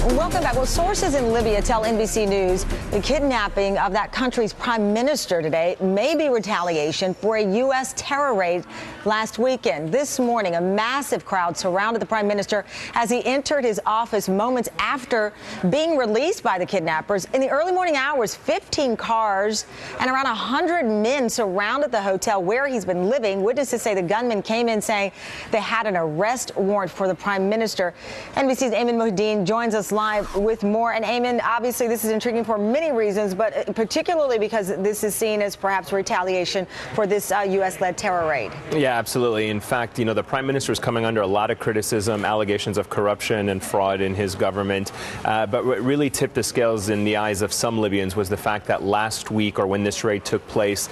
Welcome back. Well, sources in Libya tell NBC News the kidnapping of that country's prime minister today may be retaliation for a U.S. terror raid last weekend. This morning, a massive crowd surrounded the prime minister as he entered his office moments after being released by the kidnappers. In the early morning hours, 15 cars and around 100 men surrounded the hotel where he's been living. Witnesses say the gunmen came in saying they had an arrest warrant for the prime minister. NBC's Ayman Mohideen joins us live with more. And Ayman, obviously this is intriguing for many reasons, but particularly because this is seen as perhaps retaliation for this U.S.-led terror raid. Yeah, absolutely. In fact, the prime minister is coming under a lot of criticism, allegations of corruption and fraud in his government. But what really tipped the scales in the eyes of some Libyans was the fact that last week, or when this raid took place,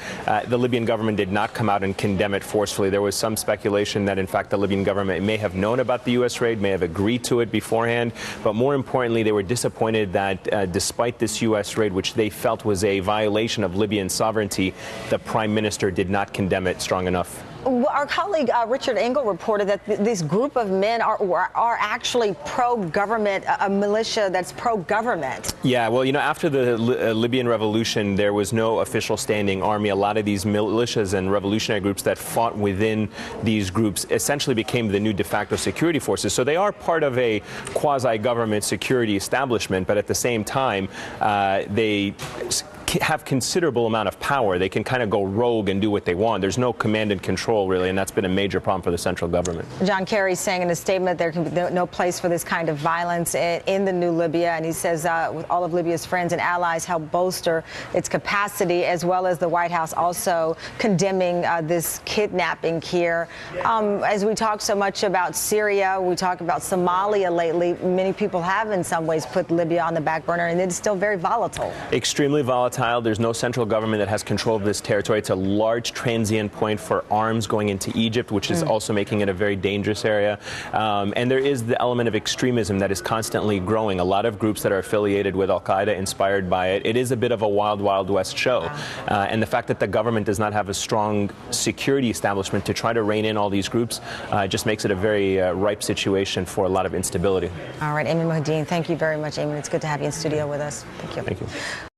the Libyan government did not come out and condemn it forcefully. There was some speculation that, in fact, the Libyan government may have known about the U.S. raid, may have agreed to it beforehand. But more importantly, they were disappointed that despite this U.S. raid, which they felt was a violation of Libyan sovereignty, the prime minister did not condemn it strong enough. Well, our colleague Richard Engel reported that this group of men are actually pro-government, a militia that's pro-government. Yeah, well, after the Libyan revolution, there was no official standing army. A lot of these militias and revolutionary groups that fought within these groups essentially became the new de facto security forces. So they are part of a quasi-government security establishment, but at the same time, they have considerable amount of power. They can kind of go rogue and do what they want. There's no command and control, really, and that's been a major problem for the central government. John Kerry's saying in a statement there can be no place for this kind of violence in the new Libya, and he says with all of Libya's friends and allies help bolster its capacity, as well as the White House also condemning this kidnapping here. As we talk so much about Syria, we talk about Somalia lately. Many people have in some ways put Libya on the back burner, and it's still very volatile. Extremely volatile. There's no central government that has control of this territory. It's a large transient point for arms going into Egypt, which is also making it a very dangerous area. And there is the element of extremism that is constantly growing. A lot of groups that are affiliated with Al-Qaeda, inspired by it. It is a bit of a wild, wild west show. And the fact that the government does not have a strong security establishment to try to rein in all these groups just makes it a very ripe situation for a lot of instability. All right, Ayman Mohideen, thank you very much, Ayman. It's good to have you in studio with us. Thank you. Thank you.